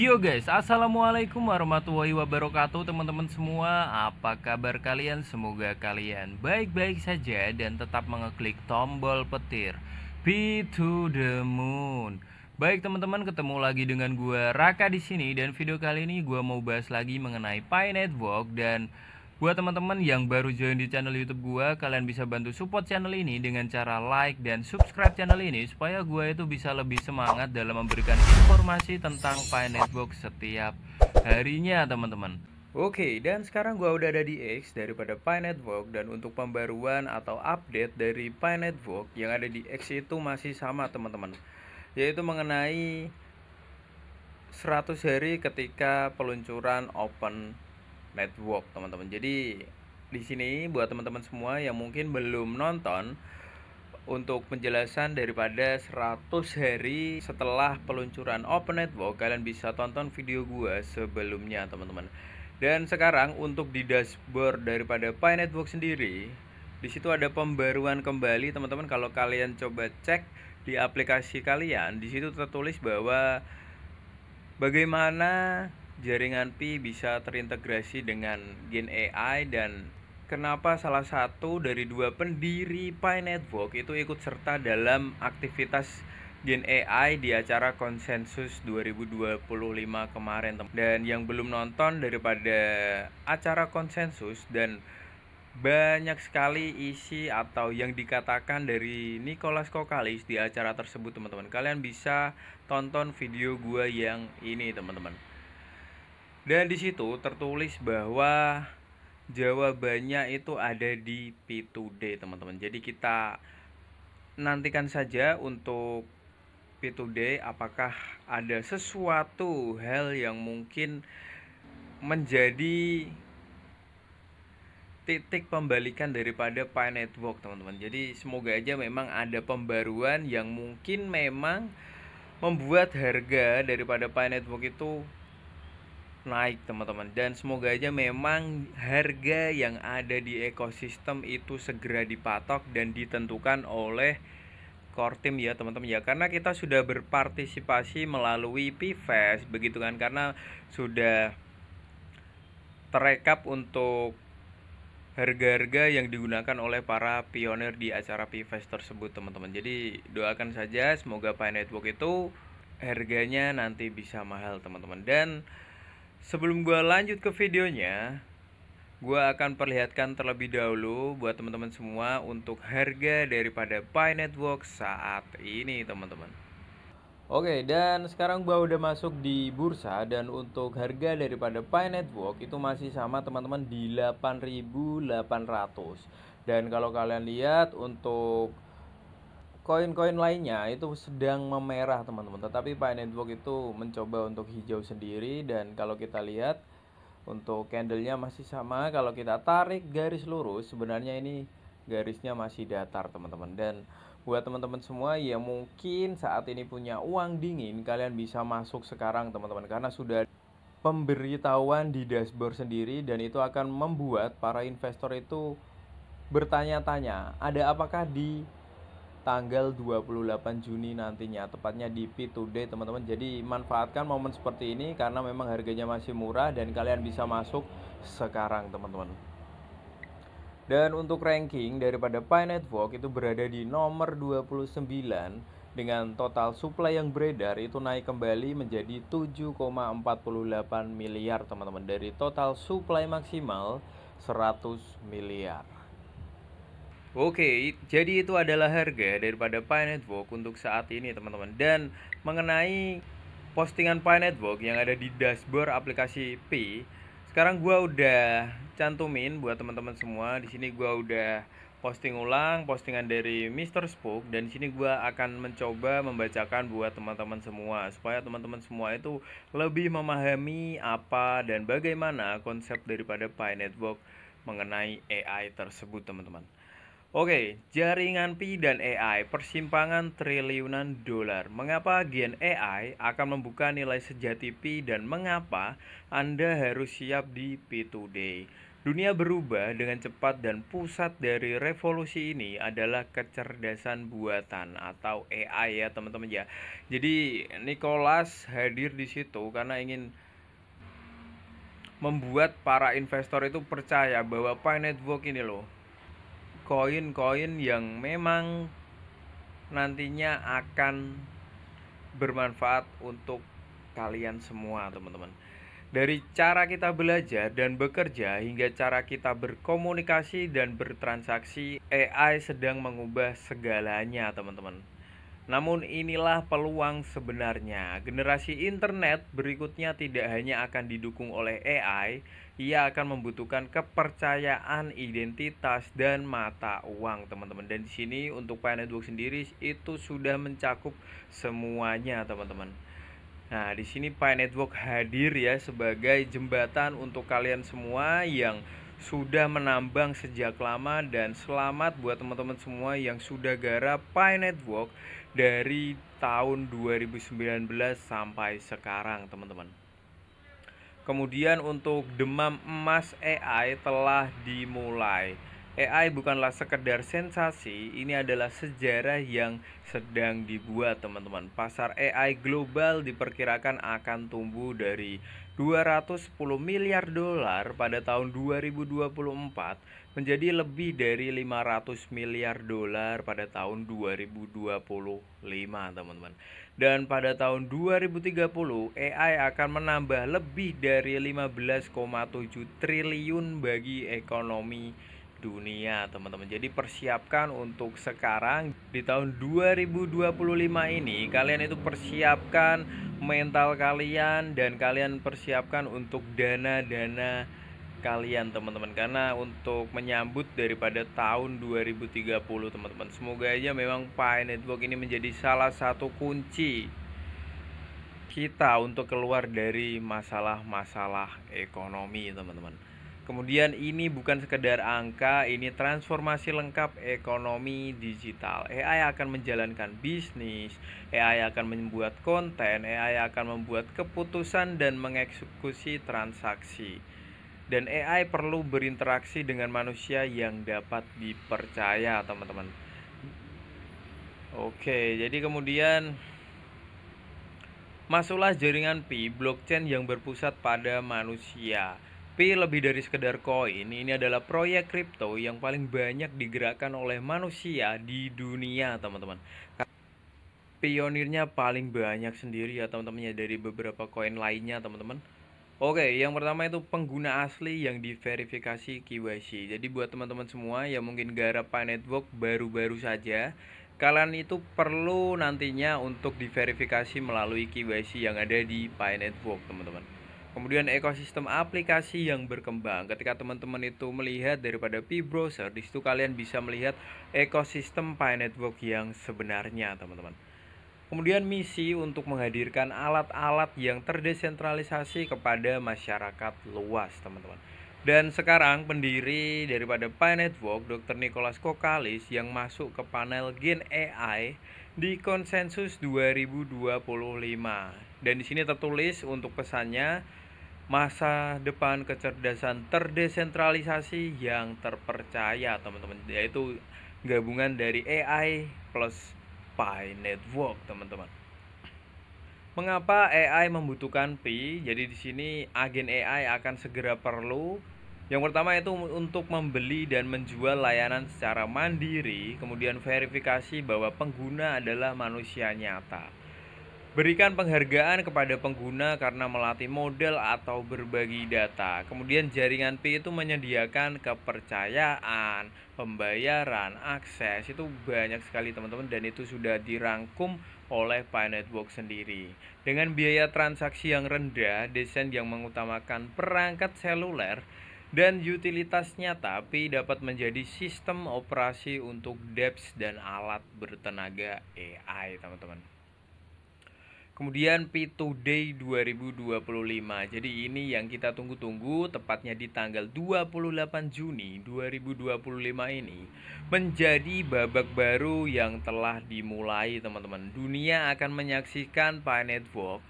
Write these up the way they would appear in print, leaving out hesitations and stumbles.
Yo guys, assalamualaikum warahmatullahi wabarakatuh teman-teman semua. Apa kabar kalian? Semoga kalian baik-baik saja dan tetap mengeklik tombol petir Be to the Moon. Baik teman-teman, ketemu lagi dengan gua Raka di sini, dan video kali ini gua mau bahas lagi mengenai Pi Network. Dan buat teman-teman yang baru join di channel YouTube gua, kalian bisa bantu support channel ini dengan cara like dan subscribe channel ini supaya gua itu bisa lebih semangat dalam memberikan informasi tentang Pi Network setiap harinya, teman-teman. Oke, dan sekarang gua udah ada di X daripada Pi Network, dan untuk pembaruan atau update dari Pi Network yang ada di X itu masih sama, teman-teman. Yaitu mengenai 100 hari ketika peluncuran Open Network, teman-teman. Jadi di sini buat teman-teman semua yang mungkin belum nonton, untuk penjelasan daripada 100 hari setelah peluncuran Open Network, kalian bisa tonton video gua sebelumnya, teman-teman. Dan sekarang untuk di dashboard daripada Pi Network sendiri, di situ ada pembaruan kembali, teman-teman. Kalau kalian coba cek di aplikasi kalian, di situ tertulis bahwa bagaimana jaringan Pi bisa terintegrasi dengan Gen AI, dan kenapa salah satu dari dua pendiri Pi Network itu ikut serta dalam aktivitas Gen AI di acara konsensus 2025 kemarin. Dan yang belum nonton daripada acara konsensus dan banyak sekali isi atau yang dikatakan dari Nicholas Kokalis di acara tersebut, teman-teman, kalian bisa tonton video gua yang ini, teman-teman. Dan di situ tertulis bahwa jawabannya itu ada di P2D, teman-teman. Jadi kita nantikan saja untuk P2D apakah ada sesuatu hal yang mungkin menjadi titik pembalikan daripada Pi Network, teman-teman. Jadi semoga aja memang ada pembaruan yang mungkin memang membuat harga daripada Pi Network itu naik, teman-teman. Dan semoga aja memang harga yang ada di ekosistem itu segera dipatok dan ditentukan oleh core team ya, teman-teman ya. Karena kita sudah berpartisipasi melalui PFest begitu kan, karena sudah terekap untuk harga-harga yang digunakan oleh para pionir di acara PFest tersebut, teman-teman. Jadi doakan saja semoga Pi Network itu harganya nanti bisa mahal, teman-teman. Dan sebelum gua lanjut ke videonya, gua akan perlihatkan terlebih dahulu buat teman-teman semua untuk harga daripada Pi Network saat ini, teman-teman. Oke, dan sekarang gua udah masuk di bursa, dan untuk harga daripada Pi Network itu masih sama, teman-teman, di 8.800. Dan kalau kalian lihat untuk koin-koin lainnya itu sedang memerah, teman-teman. Tetapi Pi Network itu mencoba untuk hijau sendiri, dan kalau kita lihat untuk candlenya masih sama. Kalau kita tarik garis lurus, sebenarnya ini garisnya masih datar, teman-teman. Dan buat teman-teman semua yang mungkin saat ini punya uang dingin, kalian bisa masuk sekarang, teman-teman, karena sudah pemberitahuan di dashboard sendiri, dan itu akan membuat para investor itu bertanya-tanya, ada apakah di tanggal 28 Juni nantinya, tepatnya di P2D, teman-teman. Jadi manfaatkan momen seperti ini karena memang harganya masih murah dan kalian bisa masuk sekarang, teman-teman. Dan untuk ranking daripada Pi Network itu berada di nomor 29 dengan total supply yang beredar itu naik kembali menjadi 7,48 miliar, teman-teman, dari total supply maksimal 100 miliar. Oke, jadi itu adalah harga daripada Pi Network untuk saat ini, teman-teman. Dan mengenai postingan Pi Network yang ada di dashboard aplikasi Pi, sekarang gua udah cantumin buat teman-teman semua. Di sini gua udah posting ulang postingan dari Mr. Spook, dan di sini gua akan mencoba membacakan buat teman-teman semua supaya teman-teman semua itu lebih memahami apa dan bagaimana konsep daripada Pi Network mengenai AI tersebut, teman-teman. Oke, jaringan Pi dan AI, persimpangan triliunan dolar. Mengapa Gen AI akan membuka nilai sejati Pi dan mengapa Anda harus siap di P2D? Dunia berubah dengan cepat dan pusat dari revolusi ini adalah kecerdasan buatan atau AI ya teman-teman ya. Jadi Nicholas hadir di situ karena ingin membuat para investor itu percaya bahwa Pi Network ini loh koin-koin yang memang nantinya akan bermanfaat untuk kalian semua teman-teman. Dari cara kita belajar dan bekerja hingga cara kita berkomunikasi dan bertransaksi, AI sedang mengubah segalanya teman-teman. Namun inilah peluang sebenarnya. Generasi internet berikutnya tidak hanya akan didukung oleh AI, ia akan membutuhkan kepercayaan, identitas, dan mata uang, teman-teman. Dan di sini untuk Pi Network sendiri itu sudah mencakup semuanya, teman-teman. Nah, di sini Pi Network hadir ya sebagai jembatan untuk kalian semua yang sudah menambang sejak lama, dan selamat buat teman-teman semua yang sudah garap Pi Network dari tahun 2019 sampai sekarang, teman-teman. Kemudian untuk demam emas AI telah dimulai. AI bukanlah sekedar sensasi, ini adalah sejarah yang sedang dibuat, teman-teman. Pasar AI global diperkirakan akan tumbuh dari 210 miliar dolar pada tahun 2024 menjadi lebih dari 500 miliar dolar pada tahun 2025, teman-teman. Dan pada tahun 2030 AI akan menambah lebih dari 15,7 triliun bagi ekonomi dunia, teman-teman. Jadi persiapkan untuk sekarang di tahun 2025 ini, kalian itu persiapkan mental kalian dan kalian persiapkan untuk dana-dana kalian, teman-teman, karena untuk menyambut daripada tahun 2030, teman-teman. Semoga aja memang Pi Network ini menjadi salah satu kunci kita untuk keluar dari masalah-masalah ekonomi, teman-teman. Kemudian ini bukan sekedar angka, ini transformasi lengkap ekonomi digital. AI akan menjalankan bisnis, AI akan membuat konten, AI akan membuat keputusan dan mengeksekusi transaksi. Dan AI perlu berinteraksi dengan manusia yang dapat dipercaya, teman-teman. Oke, jadi kemudian masuklah jaringan Pi, blockchain yang berpusat pada manusia. Pi lebih dari sekedar koin, ini adalah proyek kripto yang paling banyak digerakkan oleh manusia di dunia, teman-teman. Pionirnya paling banyak sendiri ya teman-teman ya, dari beberapa koin lainnya, teman-teman. Oke, yang pertama itu pengguna asli yang diverifikasi KYC. Jadi buat teman-teman semua yang mungkin garap Pi Network baru-baru saja, kalian itu perlu nantinya untuk diverifikasi melalui KYC yang ada di Pi Network, teman-teman. Kemudian ekosistem aplikasi yang berkembang. Ketika teman-teman itu melihat daripada Pi Browser, di situ kalian bisa melihat ekosistem Pi Network yang sebenarnya, teman-teman. Kemudian misi untuk menghadirkan alat-alat yang terdesentralisasi kepada masyarakat luas, teman-teman. Dan sekarang pendiri daripada Pi Network, Dr. Nicholas Kokalis, yang masuk ke panel Gen AI di Konsensus 2025. Dan di sini tertulis untuk pesannya, masa depan kecerdasan terdesentralisasi yang terpercaya, teman-teman. Yaitu gabungan dari AI plus Pi Network, teman-teman. Mengapa AI membutuhkan Pi? Jadi di sini agen AI akan segera perlu. Yang pertama itu untuk membeli dan menjual layanan secara mandiri, kemudian verifikasi bahwa pengguna adalah manusia nyata. Berikan penghargaan kepada pengguna karena melatih model atau berbagi data. Kemudian jaringan Pi itu menyediakan kepercayaan, pembayaran, akses. Itu banyak sekali, teman-teman, dan itu sudah dirangkum oleh Pi Network sendiri. Dengan biaya transaksi yang rendah, desain yang mengutamakan perangkat seluler, dan utilitas nyata, Pi dapat menjadi sistem operasi untuk dApps dan alat bertenaga AI, teman-teman. Kemudian Pi Today 2025. Jadi ini yang kita tunggu-tunggu, tepatnya di tanggal 28 Juni 2025 ini menjadi babak baru yang telah dimulai, teman-teman. Dunia akan menyaksikan Pi Network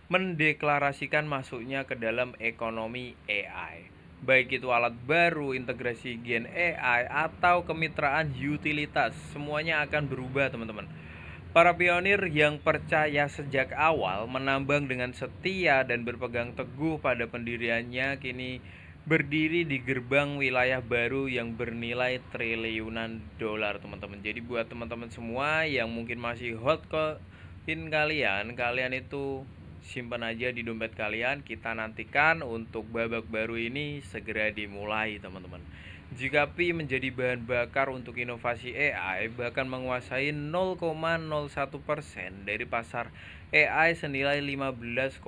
mendeklarasikan masuknya ke dalam ekonomi AI. baik itu alat baru, integrasi Gen AI, atau kemitraan utilitas, semuanya akan berubah teman-teman. Para pionir yang percaya sejak awal, menambang dengan setia dan berpegang teguh pada pendiriannya, kini berdiri di gerbang wilayah baru yang bernilai triliunan dolar teman-teman. Jadi buat teman-teman semua yang mungkin masih hot coin kalian itu simpan aja di dompet kalian. Kita nantikan untuk babak baru ini segera dimulai teman-teman. Jika Pi menjadi bahan bakar untuk inovasi AI, bahkan menguasai 0,01% dari pasar AI senilai 15,7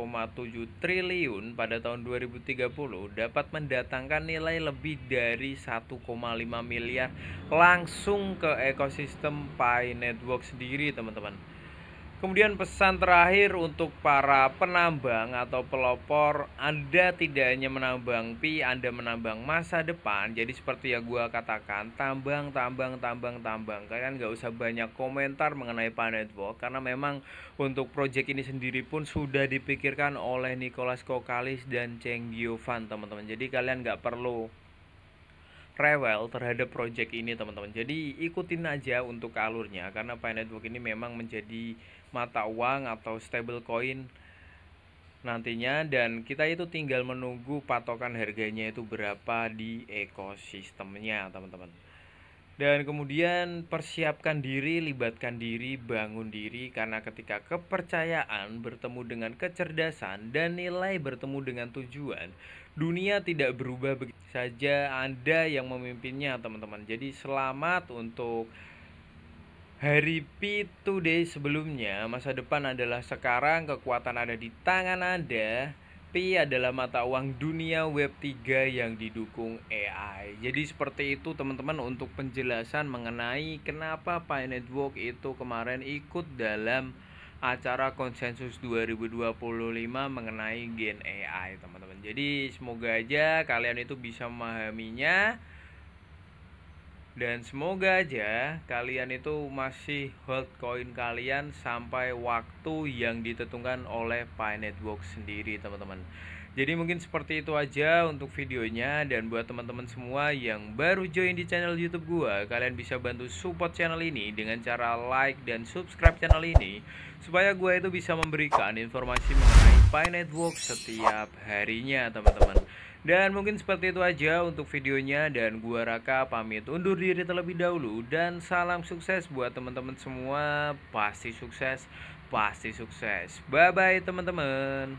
triliun pada tahun 2030, dapat mendatangkan nilai lebih dari 1,5 miliar langsung ke ekosistem Pi Network sendiri teman-teman. Kemudian pesan terakhir untuk para penambang atau pelopor, Anda tidak hanya menambang Pi, Anda menambang masa depan. Jadi seperti yang gue katakan, tambang. Kalian gak usah banyak komentar mengenai Pi Network, karena memang untuk project ini sendiri pun sudah dipikirkan oleh Nicholas Kokalis dan Cheng Giovan teman-teman. Jadi kalian gak perlu rewel terhadap project ini teman-teman. Jadi ikutin aja untuk alurnya, karena Pi Network ini memang menjadi mata uang atau stable coin nantinya, dan kita itu tinggal menunggu patokan harganya itu berapa di ekosistemnya teman-teman. Dan kemudian persiapkan diri, libatkan diri, bangun diri, karena ketika kepercayaan bertemu dengan kecerdasan dan nilai bertemu dengan tujuan, dunia tidak berubah begitu saja, Anda yang memimpinnya teman-teman. Jadi selamat untuk hari P2Day sebelumnya. Masa depan adalah sekarang, kekuatan ada di tangan Anda. Pi adalah mata uang dunia web 3 yang didukung AI. Jadi seperti itu teman-teman untuk penjelasan mengenai kenapa Pi Network itu kemarin ikut dalam acara konsensus 2025 mengenai Gen AI teman-teman. Jadi semoga aja kalian itu bisa memahaminya, dan semoga aja kalian itu masih hold koin kalian sampai waktu yang ditentukan oleh Pi Network sendiri teman-teman. Jadi mungkin seperti itu aja untuk videonya. Dan buat teman-teman semua yang baru join di channel YouTube gua, kalian bisa bantu support channel ini dengan cara like dan subscribe channel ini, supaya gua itu bisa memberikan informasi mengenai Pi Network setiap harinya teman-teman. Dan mungkin seperti itu aja untuk videonya, dan gua Raka pamit undur diri terlebih dahulu, dan salam sukses buat teman-teman semua. Pasti sukses, pasti sukses. Bye bye teman-teman.